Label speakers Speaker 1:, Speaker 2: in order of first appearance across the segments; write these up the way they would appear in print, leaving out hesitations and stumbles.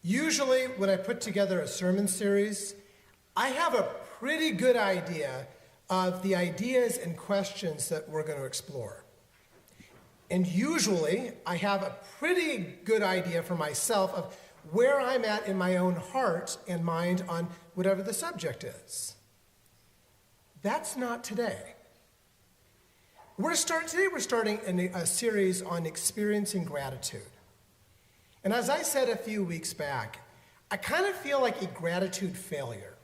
Speaker 1: Usually when I put together a sermon series, I have a pretty good idea of the ideas and questions that we're going to explore. And usually I have a pretty good idea for myself of where I'm at in my own heart and mind on whatever the subject is. That's not today. We're starting a series on experiencing gratitude. And as I said a few weeks back, I kind of feel like a gratitude failure.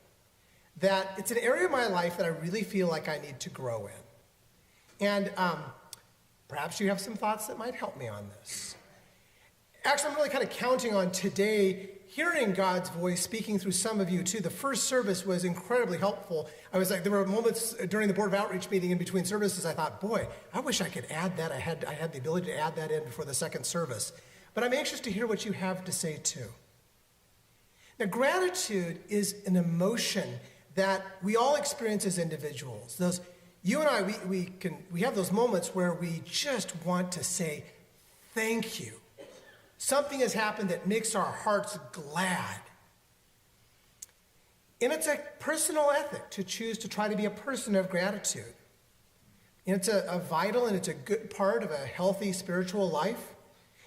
Speaker 1: That it's an area of my life that I really feel like I need to grow in. And perhaps you have some thoughts that might help me on this. Actually, I'm really kind of counting on today hearing God's voice speaking through some of you too. The first service was incredibly helpful. There were moments during the Board of Outreach meeting in between services I thought, boy, I wish I could add that. I had the ability to add that in before the second service. But I'm anxious to hear what you have to say too. Now, gratitude is an emotion that we all experience as individuals. You and I, we have those moments where we just want to say thank you. Something has happened that makes our hearts glad. And it's a personal ethic to choose to try to be a person of gratitude. And it's a vital and it's a good part of a healthy spiritual life.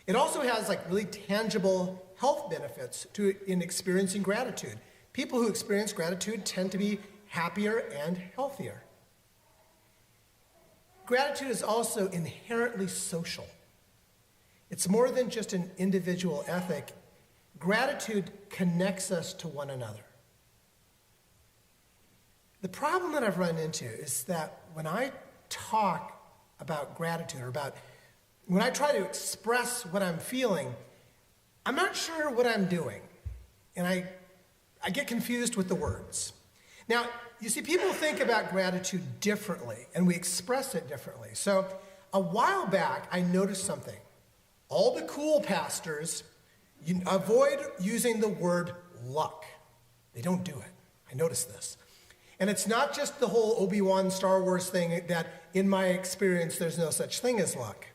Speaker 1: It also has really tangible health benefits in experiencing gratitude. People who experience gratitude tend to be happier and healthier. Gratitude is also inherently social. It's more than just an individual ethic. Gratitude connects us to one another. The problem that I've run into is that when I talk about gratitude when I try to express what I'm feeling, I'm not sure what I'm doing. And I get confused with the words. Now, you see, people think about gratitude differently, and we express it differently. So a while back, I noticed something. All the cool pastors avoid using the word luck. They don't do it. I noticed this. And it's not just the whole Obi-Wan Star Wars thing that, in my experience, there's no such thing as luck.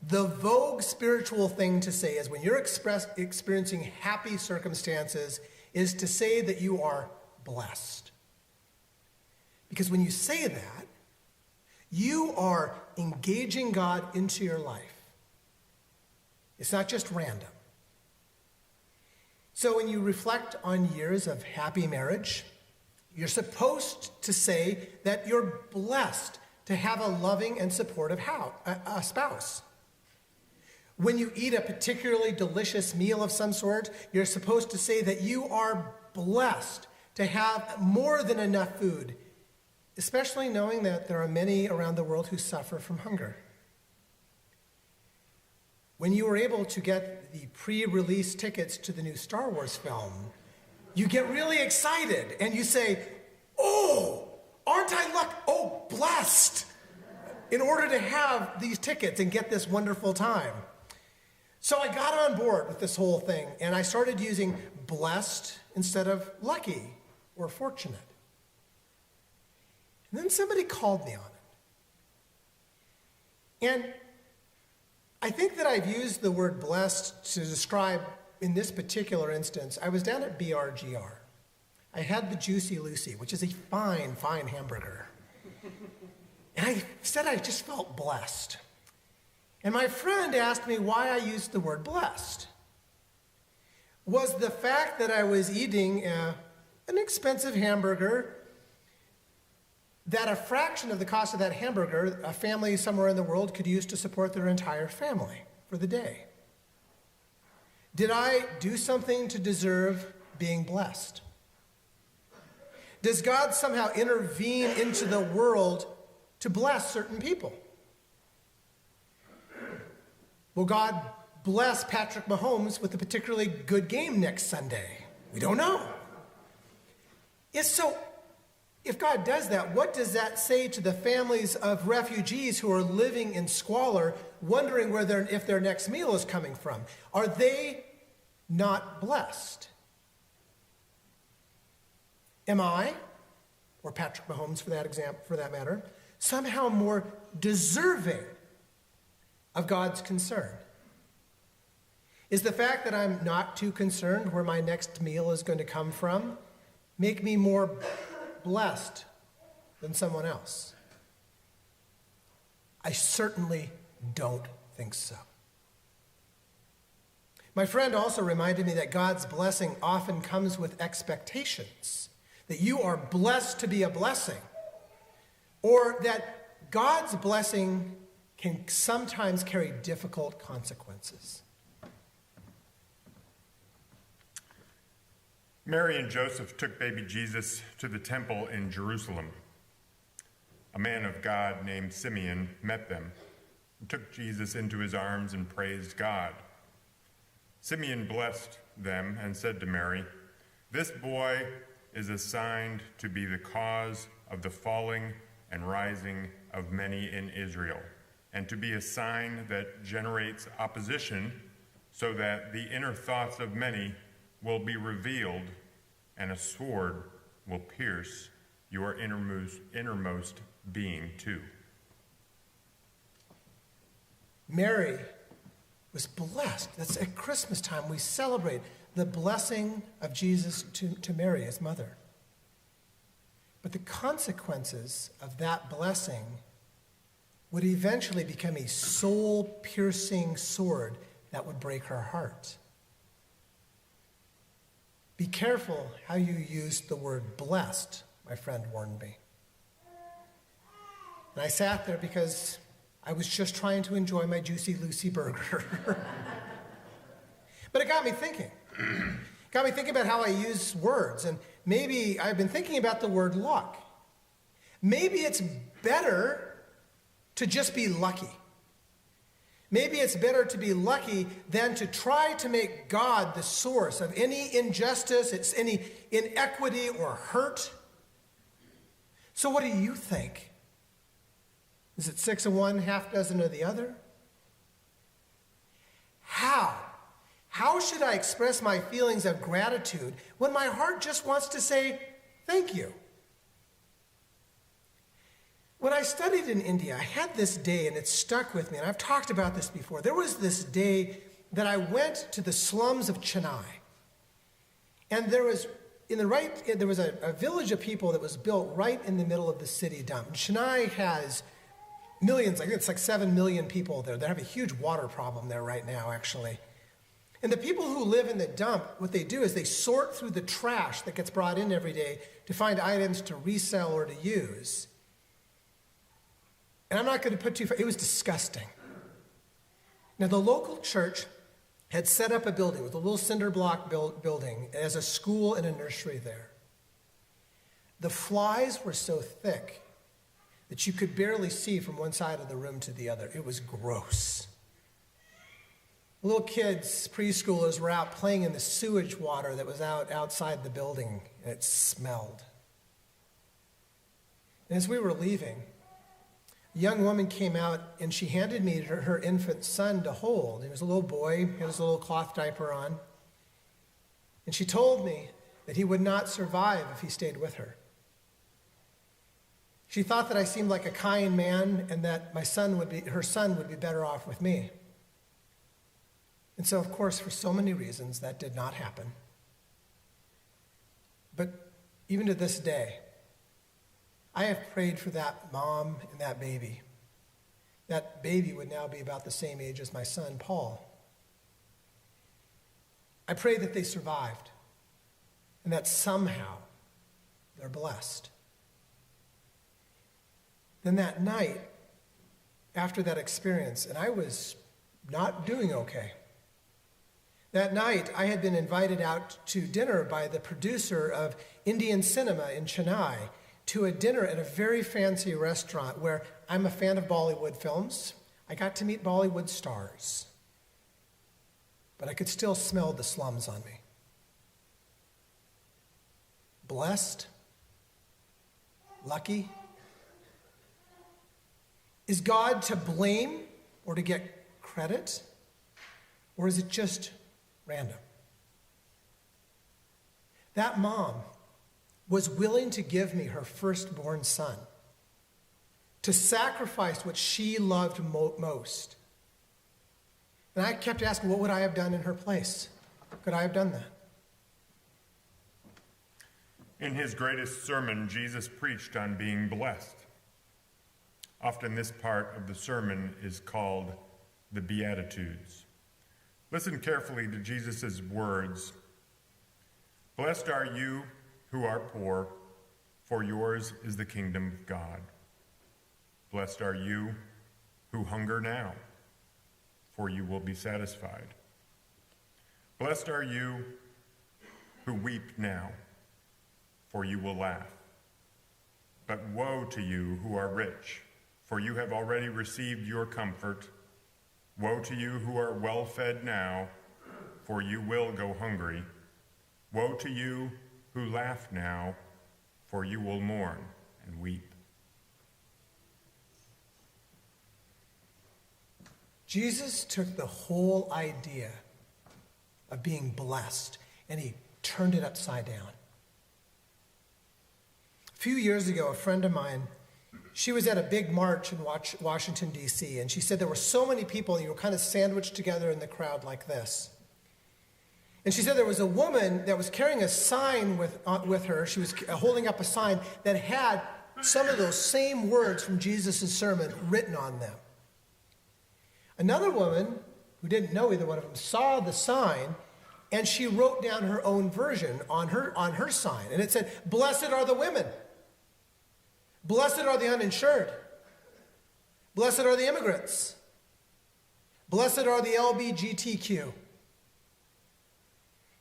Speaker 1: The vogue spiritual thing to say is when you're experiencing happy circumstances is to say that you are blessed. Because when you say that, you are engaging God into your life. It's not just random. So when you reflect on years of happy marriage, you're supposed to say that you're blessed to have a loving and supportive a spouse. When you eat a particularly delicious meal of some sort, you're supposed to say that you are blessed to have more than enough food, especially knowing that there are many around the world who suffer from hunger. When you were able to get the pre-release tickets to the new Star Wars film, you get really excited and you say, oh, aren't I blessed in order to have these tickets and get this wonderful time. So I got on board with this whole thing and I started using blessed instead of lucky or fortunate. And then somebody called me on it. And I think that I've used the word blessed to describe, in this particular instance, I was down at BRGR. I had the Juicy Lucy, which is a fine, fine hamburger. And I said I just felt blessed. And my friend asked me why I used the word blessed. Was the fact that I was eating an expensive hamburger, that a fraction of the cost of that hamburger, a family somewhere in the world could use to support their entire family for the day? Did I do something to deserve being blessed? Does God somehow intervene into the world to bless certain people? Will God bless Patrick Mahomes with a particularly good game next Sunday? We don't know. If God does that, what does that say to the families of refugees who are living in squalor, wondering if their next meal is coming from? Are they not blessed? Am I, or Patrick Mahomes for that matter, somehow more deserving of God's concern? Is the fact that I'm not too concerned where my next meal is going to come from make me more blessed than someone else? I certainly don't think so. My friend also reminded me that God's blessing often comes with expectations, that you are blessed to be a blessing, or that God's blessing can sometimes carry difficult consequences.
Speaker 2: Mary and Joseph took baby Jesus to the temple in Jerusalem. A man of God named Simeon met them and took Jesus into his arms and praised God. Simeon blessed them and said to Mary, "This boy is assigned to be the cause of the falling and rising of many in Israel, and to be a sign that generates opposition, so that the inner thoughts of many will be revealed, and a sword will pierce your innermost being too."
Speaker 1: Mary was blessed. That's at Christmas time. We celebrate the blessing of Jesus to Mary, his mother. But the consequences of that blessing would eventually become a soul-piercing sword that would break her heart. Be careful how you use the word blessed, my friend warned me. And I sat there because I was just trying to enjoy my Juicy Lucy burger. But it got me thinking. Got me thinking about how I use words. And maybe I've been thinking about the word luck. Maybe it's better to just be lucky. Maybe it's better to be lucky than to try to make God the source of any injustice, it's any inequity or hurt. So what do you think? Is it 6 of one, half dozen of the other? How should I express my feelings of gratitude when my heart just wants to say thank you? When I studied in India, I had this day, and it stuck with me, and I've talked about this before. There was this day that I went to the slums of Chennai, and there was a village of people that was built right in the middle of the city dump. Chennai has millions, I think it's like 7 million people there. They have a huge water problem there right now, actually. And the people who live in the dump, what they do is they sort through the trash that gets brought in every day to find items to resell or to use. And I'm not going to put too far, it was disgusting. Now, the local church had set up a building with a little cinder block building as a school and a nursery there. The flies were so thick that you could barely see from one side of the room to the other. It was gross. Little kids, preschoolers, were out playing in the sewage water that was outside the building, and it smelled. And as we were leaving, a young woman came out, and she handed me her infant son to hold. He was a little boy, he had his little cloth diaper on. And she told me that he would not survive if he stayed with her. She thought that I seemed like a kind man and that her son would be better off with me. And so, of course, for so many reasons, that did not happen. But even to this day, I have prayed for that mom and that baby. That baby would now be about the same age as my son, Paul. I pray that they survived and that somehow they're blessed. Then that night, after that experience, and I was not doing okay. That night, I had been invited out to dinner by the producer of Indian cinema in Chennai to a dinner at a very fancy restaurant where I'm a fan of Bollywood films. I got to meet Bollywood stars, but I could still smell the slums on me. Blessed? Lucky? Is God to blame or to get credit? Or is it just random? That mom was willing to give me her firstborn son, to sacrifice what she loved most. And I kept asking, what would I have done in her place? Could I have done that?
Speaker 2: In his greatest sermon, Jesus preached on being blessed. Often this part of the sermon is called the Beatitudes. Listen carefully to Jesus' words. Blessed are you who are poor, for yours is the kingdom of God. Blessed are you who hunger now, for you will be satisfied. Blessed are you who weep now, for you will laugh. But woe to you who are rich, for you have already received your comfort. Woe to you who are well-fed now, for you will go hungry. Woe to you who laugh now, for you will mourn and weep.
Speaker 1: Jesus took the whole idea of being blessed and he turned it upside down. A few years ago, a friend of mine, she was at a big march in Washington, D.C., and she said there were so many people, and you were kind of sandwiched together in the crowd like this. And she said there was a woman that was carrying a sign with her. She was holding up a sign that had some of those same words from Jesus' sermon written on them. Another woman, who didn't know either one of them, saw the sign, and she wrote down her own version on her sign. And it said, "Blessed are the women. Blessed are the uninsured. Blessed are the immigrants. Blessed are the LGBTQ."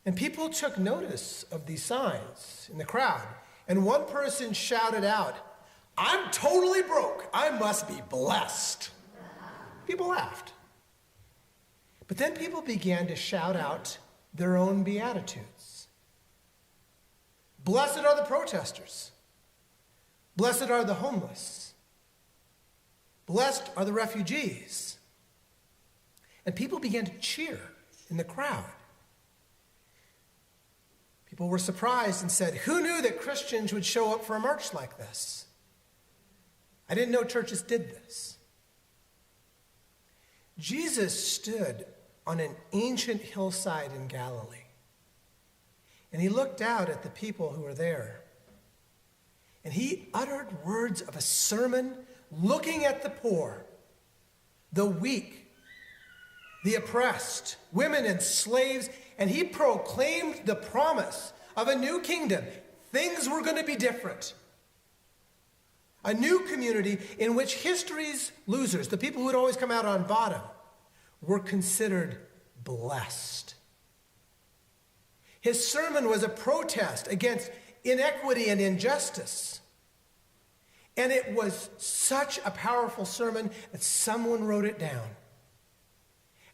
Speaker 1: And people took notice of these signs in the crowd. And one person shouted out, "I'm totally broke. I must be blessed." People laughed. But then people began to shout out their own Beatitudes. Blessed are the protesters. Blessed are the homeless. Blessed are the refugees. And people began to cheer in the crowd. People were surprised and said, "Who knew that Christians would show up for a march like this? I didn't know churches did this." Jesus stood on an ancient hillside in Galilee, and he looked out at the people who were there. And he uttered words of a sermon looking at the poor, the weak, the oppressed, women and slaves, and he proclaimed the promise of a new kingdom. Things were going to be different. A new community in which history's losers, the people who would always come out on bottom, were considered blessed. His sermon was a protest against inequity and injustice. And it was such a powerful sermon that someone wrote it down.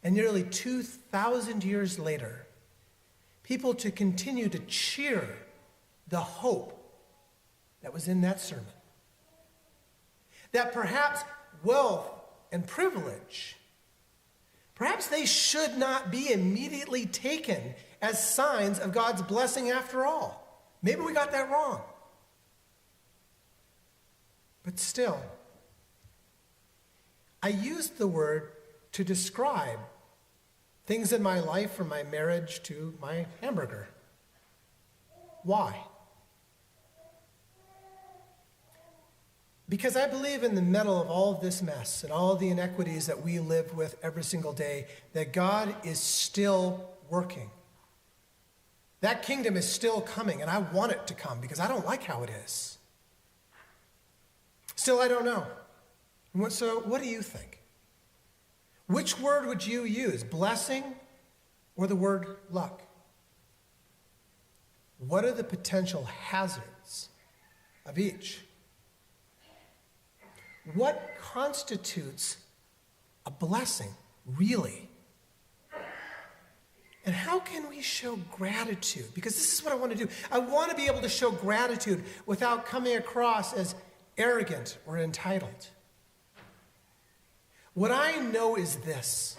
Speaker 1: And nearly 2,000 years later, people to continue to cheer the hope that was in that sermon. That perhaps wealth and privilege, perhaps they should not be immediately taken as signs of God's blessing after all. Maybe we got that wrong. But still, I used the word to describe things in my life, from my marriage to my hamburger. Why? Because I believe in the middle of all of this mess and all of the inequities that we live with every single day, that God is still working. That kingdom is still coming, and I want it to come because I don't like how it is. Still, I don't know. So what do you think? Which word would you use, blessing or the word luck? What are the potential hazards of each? What constitutes a blessing, really? And how can we show gratitude? Because this is what I want to do. I want to be able to show gratitude without coming across as arrogant or entitled. What I know is this: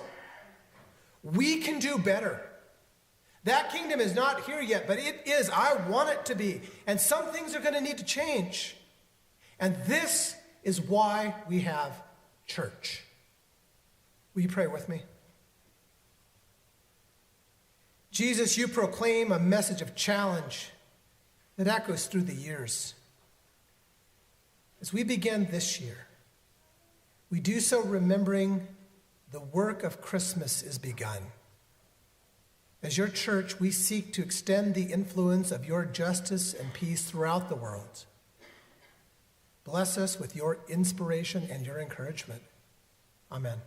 Speaker 1: we can do better. That kingdom is not here yet, but it is. I want it to be. And some things are going to need to change. And this is why we have church. Will you pray with me? Jesus, you proclaim a message of challenge that echoes through the years. As we begin this year, we do so remembering the work of Christmas is begun. As your church, we seek to extend the influence of your justice and peace throughout the world. Bless us with your inspiration and your encouragement. Amen.